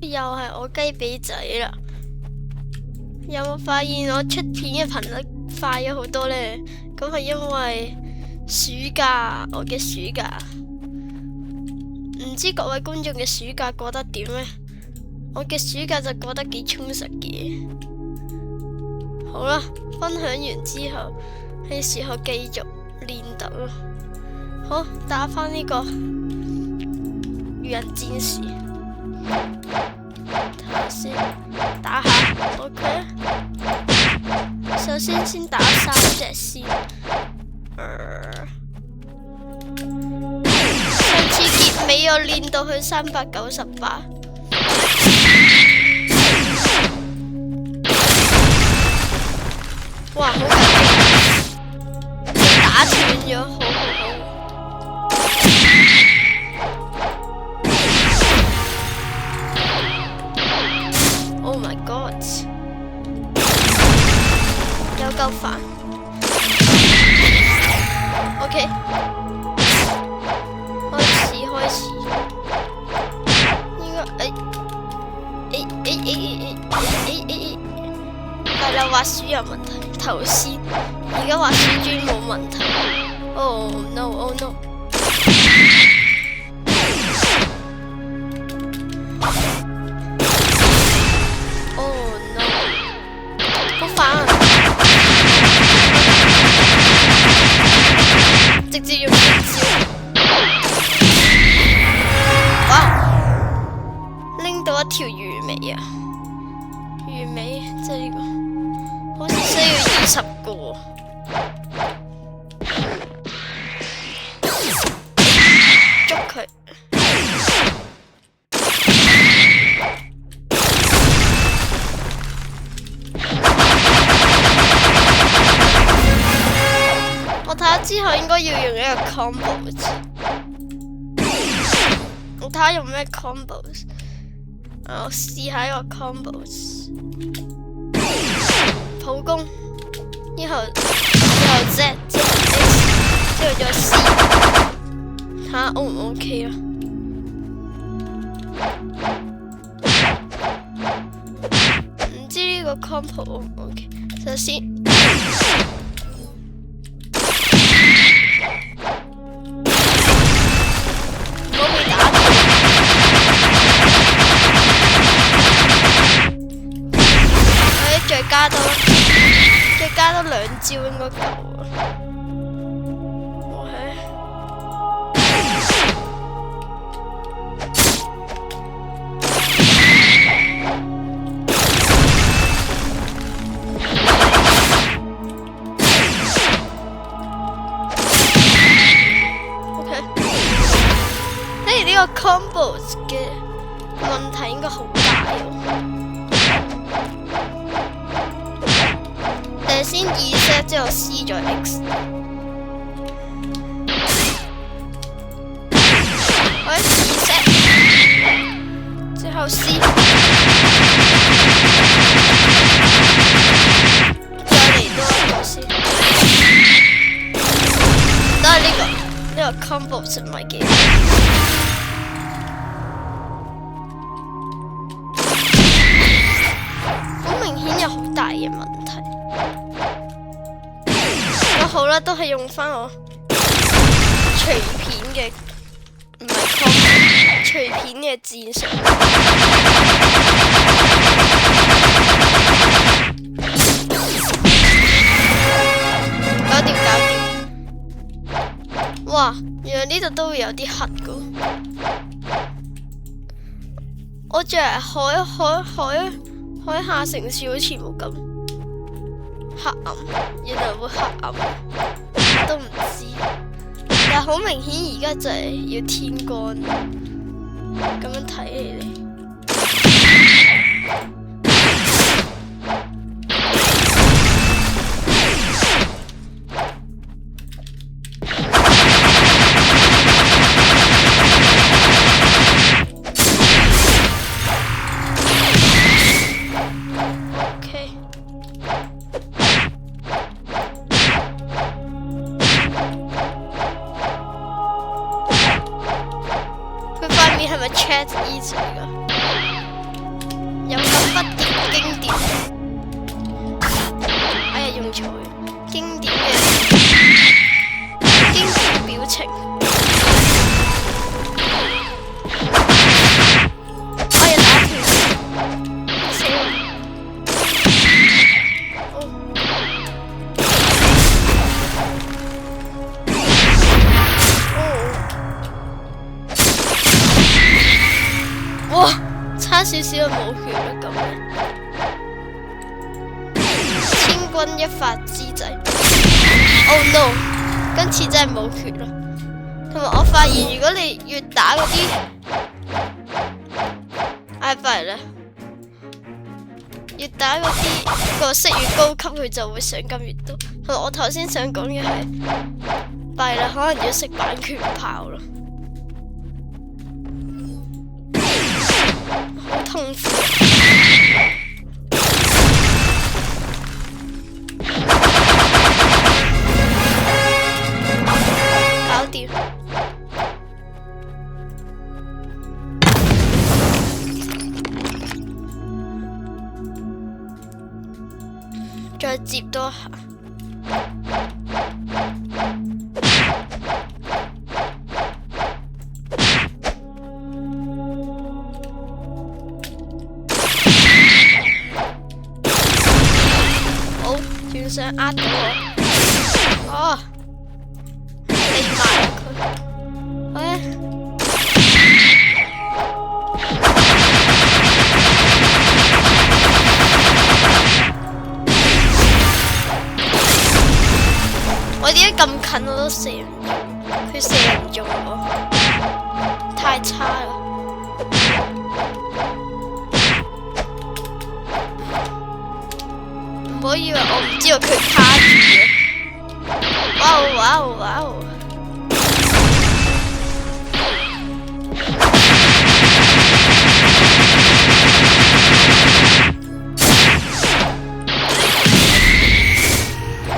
又係我雞髀仔啦！有冇發現我出片嘅頻率快咗好多呢？咁係因為暑假，我嘅暑假，唔知各位觀眾嘅暑假過得點呢？我嘅暑假就過得幾充實嘅。好啦，分享完之後，係時候繼續練習咯。好，打返呢個愚人戰士。睇下先，打下 OK。首先打3隻先。上次結尾我練到去398。哇，好緊要！打斷咗，好。Oh my god！ 有夠煩。OK， 開始。應該係啦，滑鼠有問題。頭先，而家滑鼠磚冇問題。Oh no！ 好煩！直接用絕招。哇！拎到一條魚尾啊！魚尾即係呢個，好似需要20個。捉佢！我睇下之後應該要用一個 combos。我睇下用咩 combos。我試下一個 combos。普攻，然後 Z， 之後 X， 之後再 C， 睇下 O 唔 OK 啊？唔知呢個 combo O 唔 OK？ 首先，唔好被打斷。再加多2招應該夠啊！嘿，呢個 combos 嘅問題應該好大喎。先2set 之後 C 再 X， 或者2set 之後 C， 再嚟多一個先。都係呢個 combo 唔係幾好。好明顯有好大嘅問題。好啦，都係用翻我隨片嘅，唔係 combo， 隨片嘅戰術。搞掂！哇，原來呢度都會有啲黑噶。我以為海下城市好似冇咁黑暗，原來會黑暗，都唔知。但係好明顯而家就係要天光，咁樣睇起嚟。係咪 Chat Eat 嚟㗎？差少少就冇血啦咁樣。千鈞一髮之際 ，Oh no！ 今次真係冇血啦。同埋我發現，如果你越打嗰啲，唉弊啦，越打嗰啲個色越高級，佢就會賞金越多。同埋我頭先想講嘅係，弊啦，可能要食版權炮咯。好痛苦，搞掂，再接多下。想呃到我，哦，匿埋佢，我點解咁近我都射唔中？佢射唔中我，太差啦！唔好以為我唔知道佢卡住嘅。哇哦哇哦哇哦！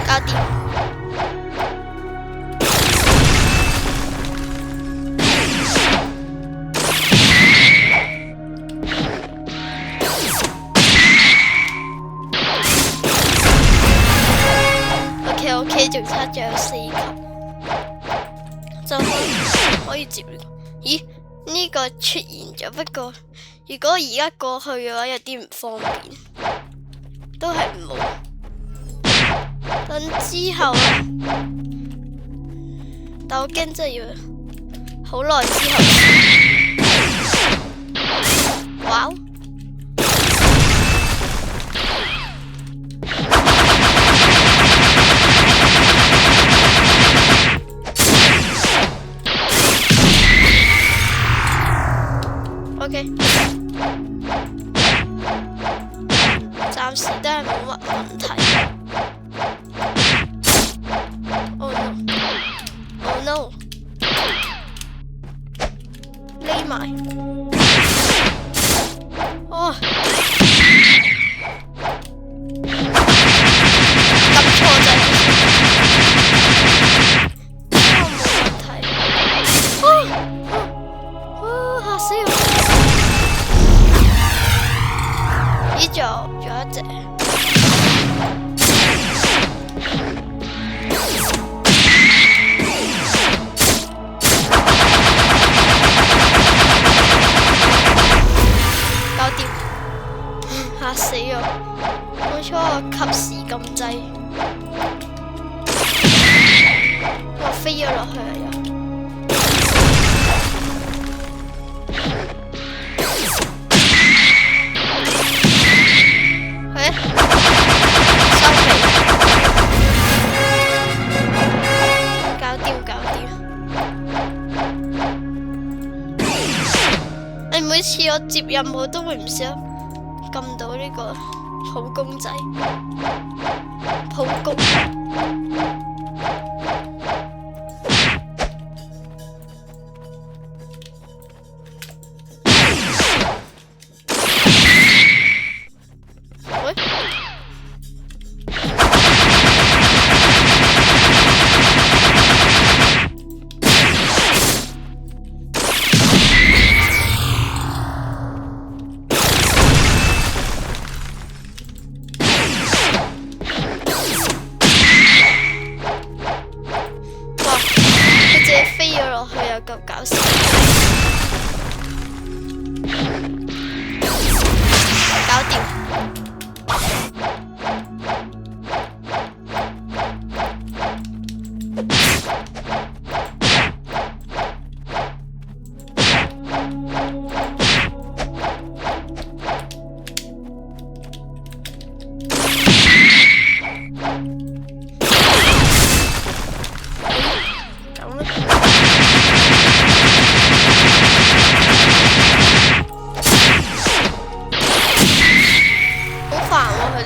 搞掂。OK， 仲差咗有4級，就可以接呢個。咦？呢個出現咗，不過如果而家過去嘅話，有啲唔方便，都係唔好。等之後啊，但我驚真係要好耐之後先。哇！OK， 暫時都係冇乜問題。Oh no！Oh no！ 匿埋。哦，撳錯掣。冇問題。嚇死我！仲有一隻，搞掂，嚇死我！冇錯，我及時撳掣，我飛咗落去啊又。每次我接任務都會唔小心撳到呢個普攻仔，普攻。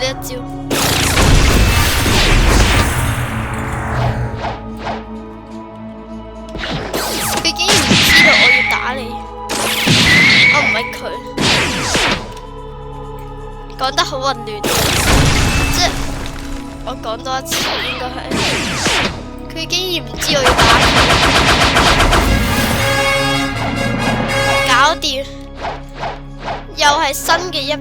呢一招。佢竟然唔知道我要打你，我唔係佢，講得好混亂，即係我講多一次應該係，佢竟然唔知我要打佢，搞掂，又係新嘅100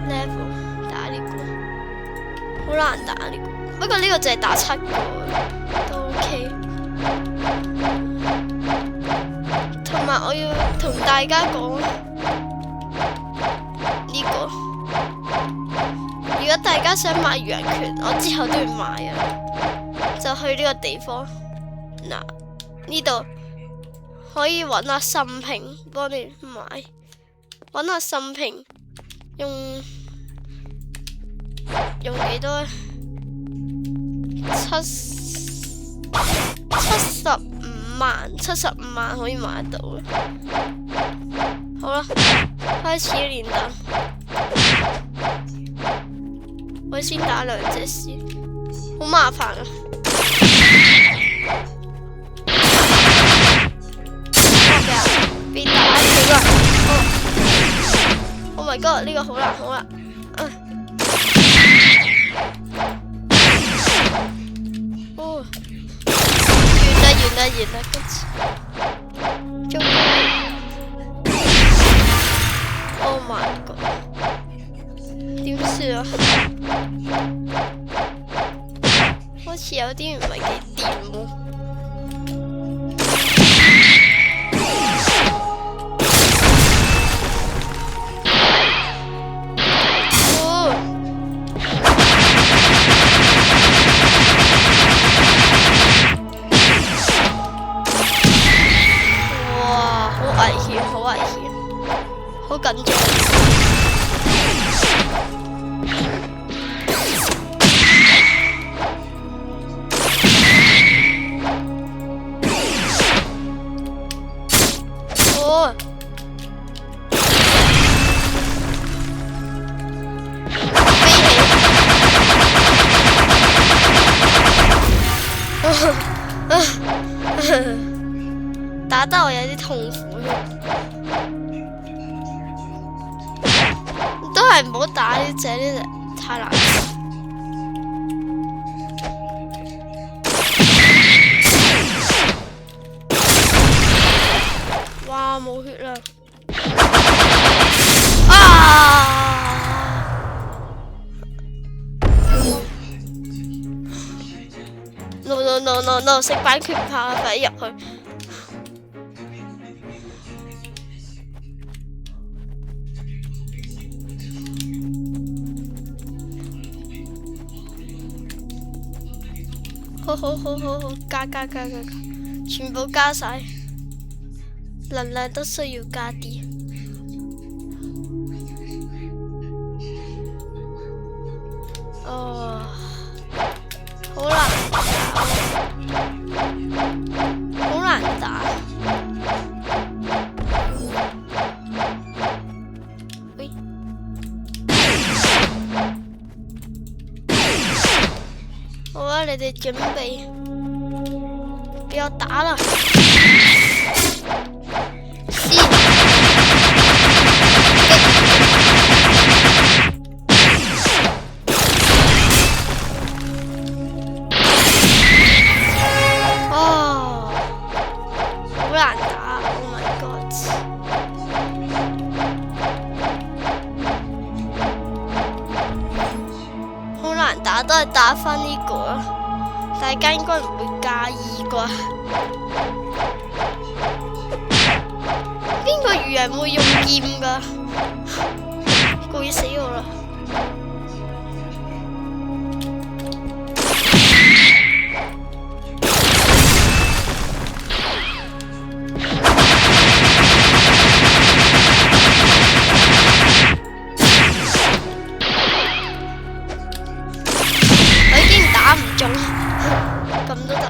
level 打呢個，好難打呢個，不過呢個就係打7個都 OK。同埋我要同大家講呢個，如果大家想買羊拳，我之後都會買啊，就去呢個地方。嗱，呢度可以揾下心平幫你買，揾下心平用幾多？75萬可以買得到。好啦，開始練等。我先打2隻先，好麻煩啊！變打佢啦！Oh my god， 呢個好難，好難。完啦，跟住終於 ，Oh my god， 點算啊？好似有啲唔係幾掂喎。好緊張。哦，飛起！打得我有啲痛苦。都係唔好打呢隻太難。哇，冇血啦！啊 ！No， 食版權怕，快啲入去。好，加，全部加晒，能量都需要加啲。哦，好難打，好難打。喂，好啊，你哋準備。俾我打啦！先，哦，好難打 ！Oh my god！ 好難打，都係打返呢個啦。大家應該唔會介意啩？邊個魚人會用劍㗎？攰死我啦！我已經打唔中。咁都得，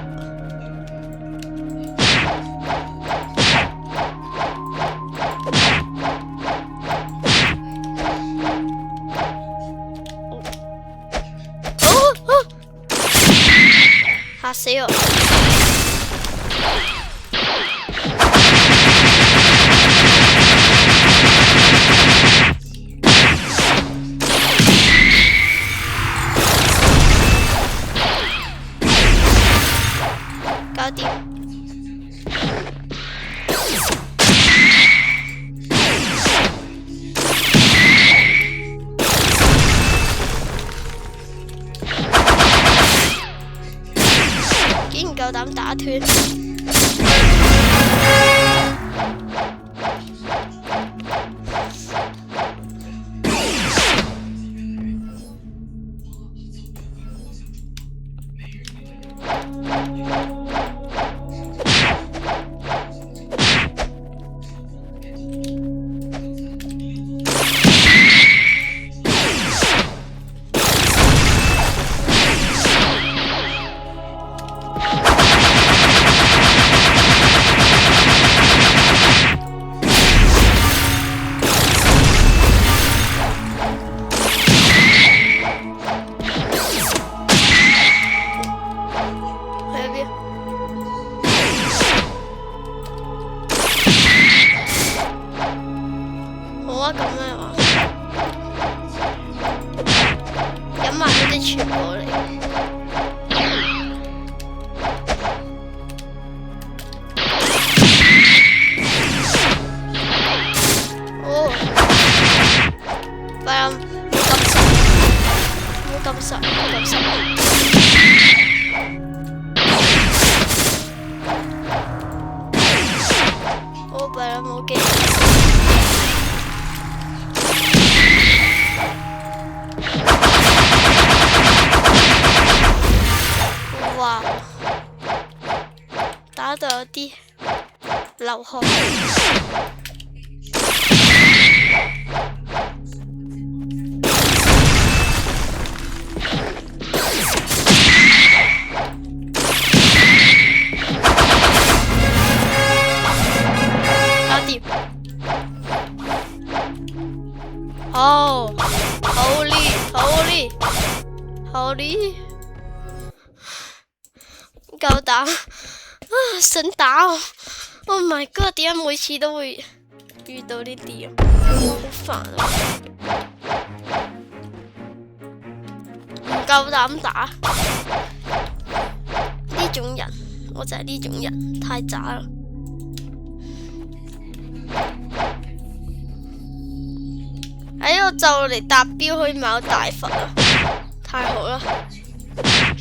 夠膽打斷。哇！打到有啲流汗。搞掂。哦，好厉，好厲，好厲！夠膽啊！想打我 ！Oh my god！點解每次都會遇到呢啲啊？好煩啊！唔夠膽打呢種人，我就係呢種人，太渣啦！我就嚟達標可以買到大佛啦，太好啦！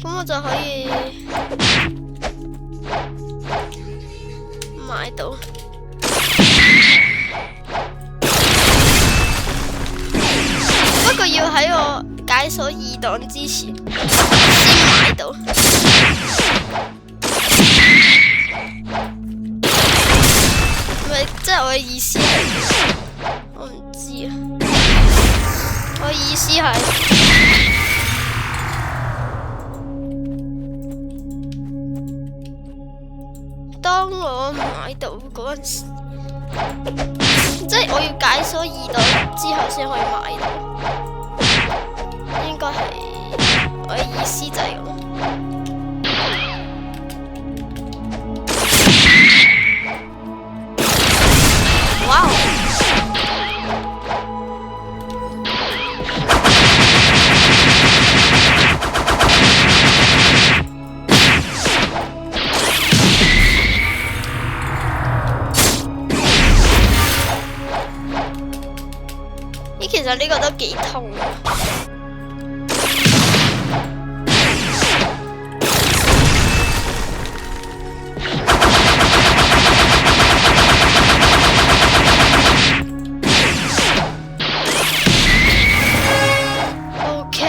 咁我就可以買到，不過要喺我解鎖2檔之前先買到。咪即係我嘅意思係，我唔知啊。我意思係，當我買到嗰陣時，即係我要解鎖2檔之後先可以買到，應該係我嘅意思就係咁。哇！其實呢個都幾痛啊！OK，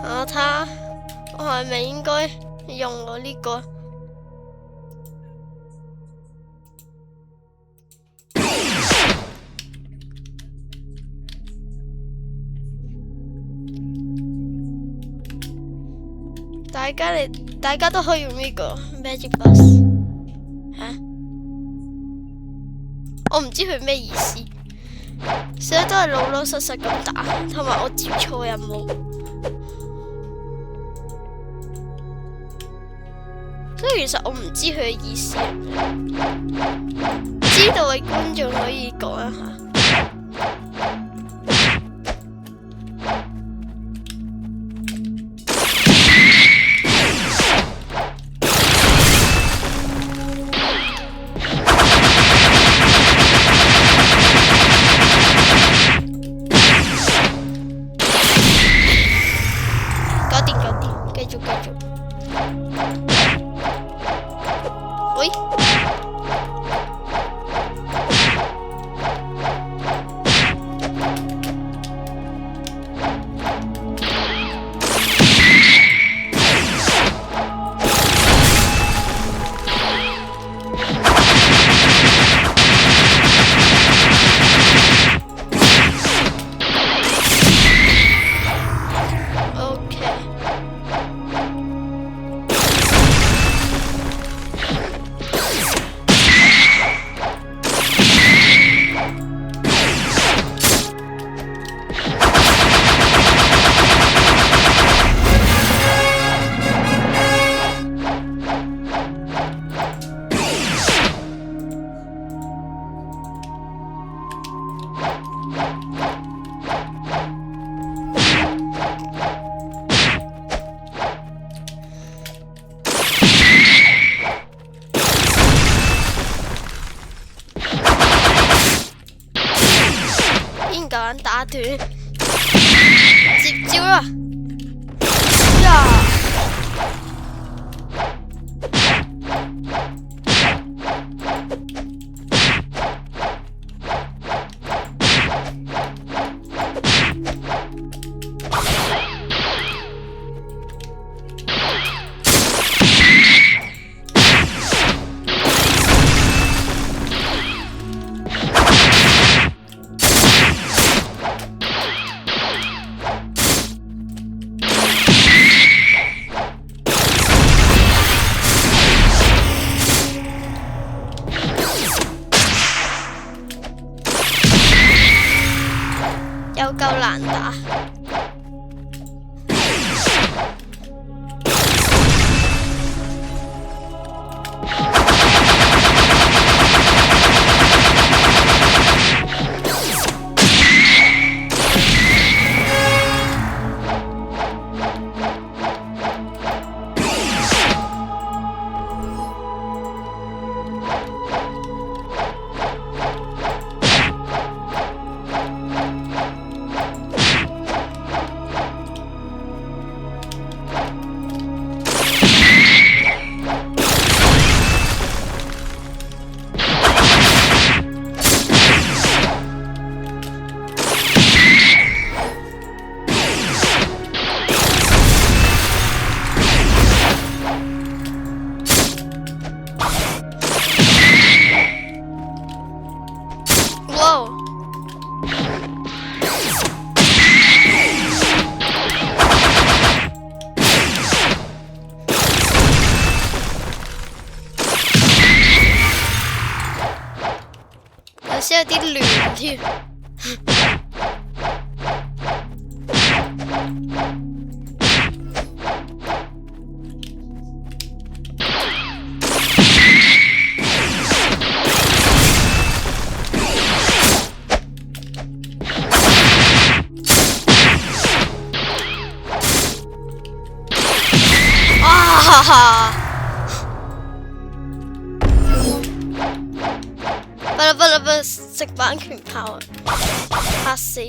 我睇下，我係咪應該用我呢個？大家都可以用呢個 Magic Bus 吓，我唔知佢咩意思，成日都係老老實實咁打，同埋我接錯任務，所以其實我唔知佢嘅意思，知道嘅觀眾可以講一下。打斷，接招啦！呀！有夠難打。有些有啲亂添。啊哈哈！不食版權炮啊！嚇死！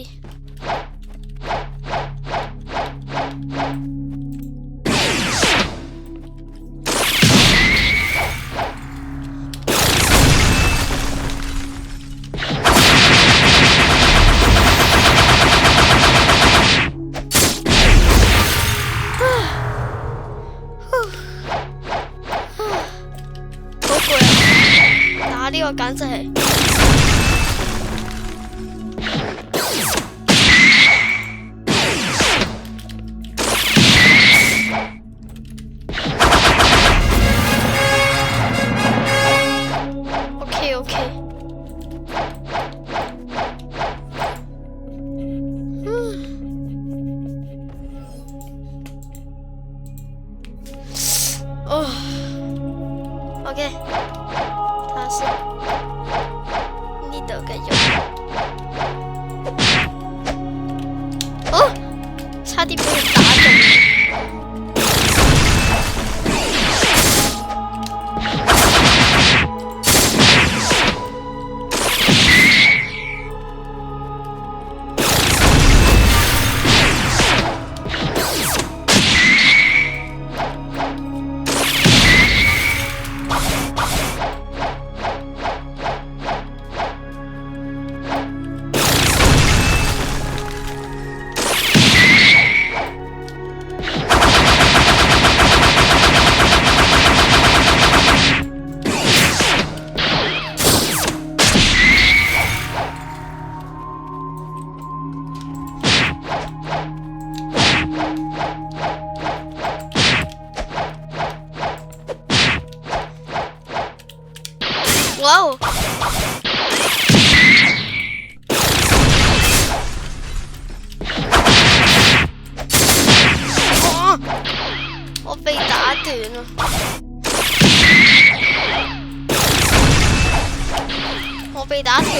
好攰啊！打呢個簡直係〜哦，OK， 睇下先，呢度繼續。哦，差啲俾佢打中。哇哦！我被打斷啦！我被打斷了。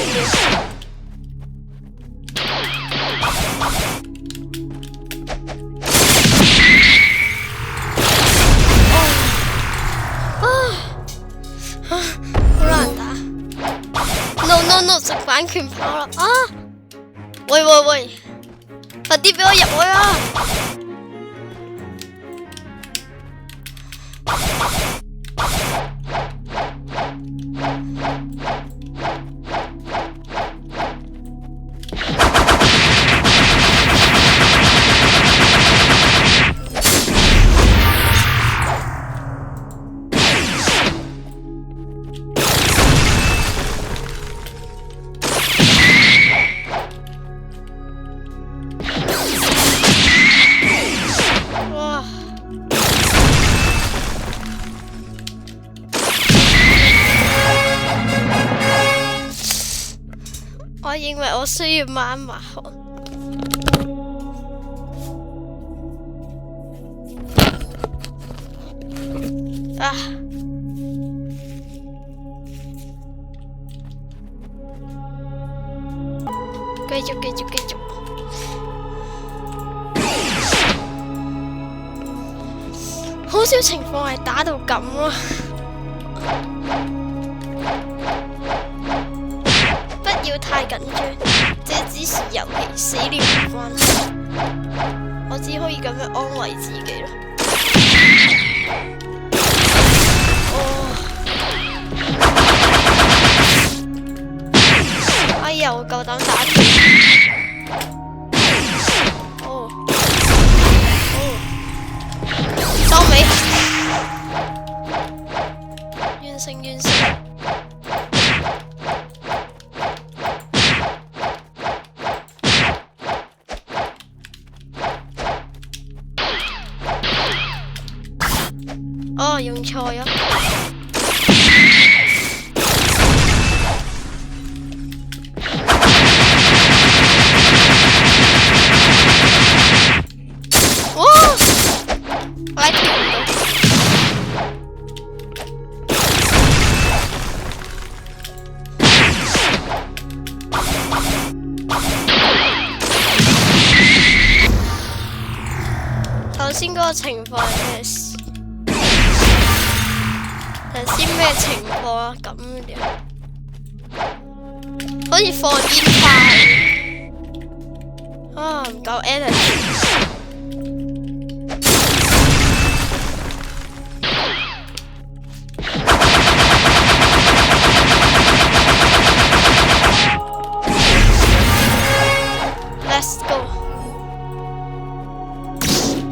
No， 食版權炮啦！啊！喂喂喂，快啲俾我入去啊！我認為我需要抹一抹汗。啊！繼續。好少情況係打到咁咯。不要太緊張，這只是遊戲，死了唔關事。我只可以咁樣安慰自己咯。哎呀，我夠膽打佢。收尾，完成。哦，用錯咗。哇！我係跳唔到。頭先嗰個情況係咩事？頭先咩情況啊？咁嘅，好似放煙花啊！唔夠 energy。Let's go。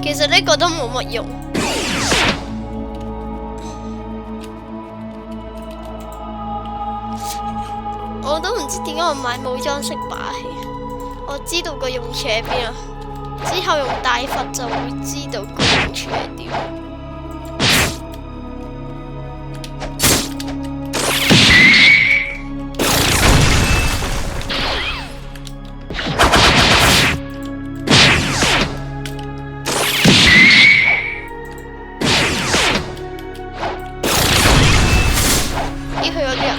其實呢個都冇乜用。我都唔知點解我買冇裝飾把戲，我知道個用處喺邊啊，之後用大佛就會知道個用處係點。咦，去咗邊啊？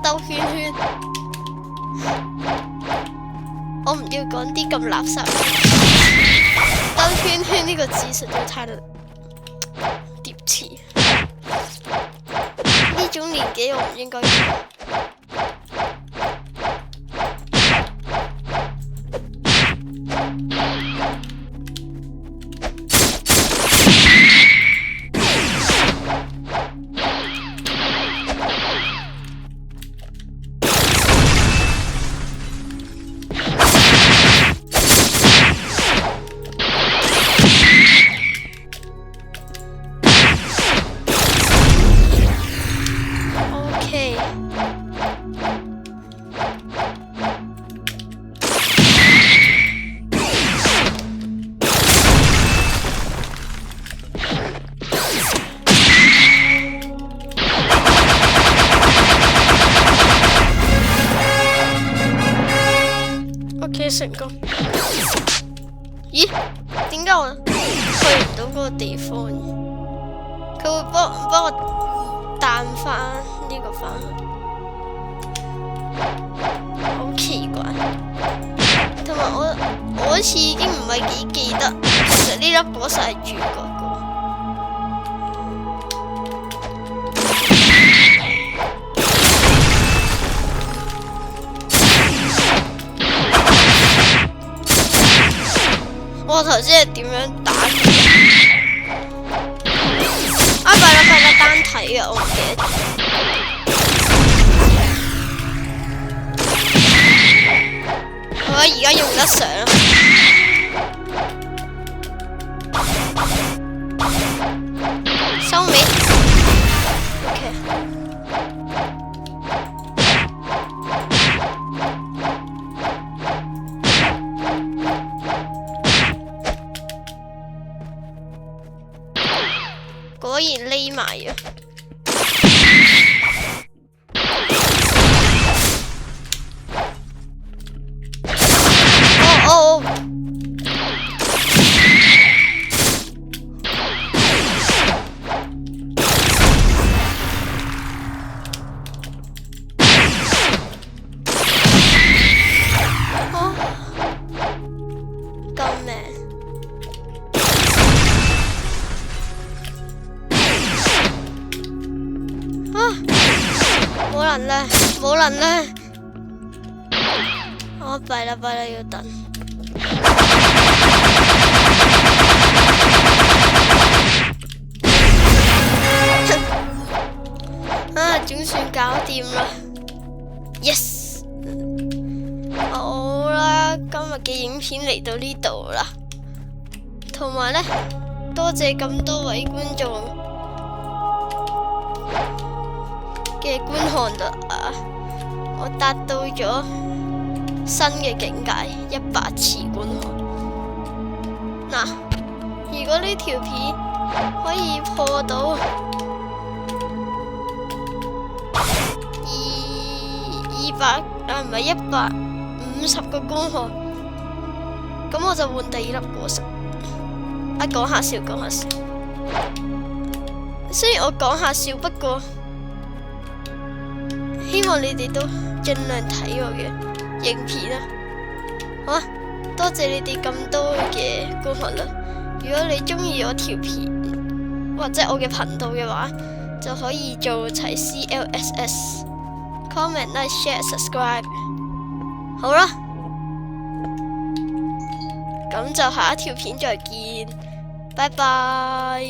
兜圈圈，我唔要講啲咁垃圾。兜圈圈呢個字實在太疊詞，呢種年紀我唔應該講。成功。咦？點解我去唔到嗰個地方？佢會幫我彈翻呢個翻去，好奇怪。同埋我好似已經唔係幾記得，其實呢粒果實係主角個。我頭先係點樣打嘅？啊，弊啦，單體啊，我唔記得。我而家用得上。收尾。OK。果然匿埋啊！哦！救命！冇能量！我弊啦，要等。總算搞掂啦 ！Yes！ 好啦，今日嘅影片嚟到呢度啦，同埋呢，多謝咁多位觀眾嘅觀看啦，我達到咗新嘅境界，100次觀看。嗱，如果呢條片可以破到唔係150個觀看，咁我就換第二粒果實。講下笑。雖然我講下笑，不過希望你哋都盡量睇我嘅影片啦。好啊，多謝你哋咁多嘅觀看啦。如果你中意我條片或者我嘅頻道嘅話，就可以做齊 CLSS。Comment、like、share、subscribe。好啦，咁就下一條片再見，拜拜。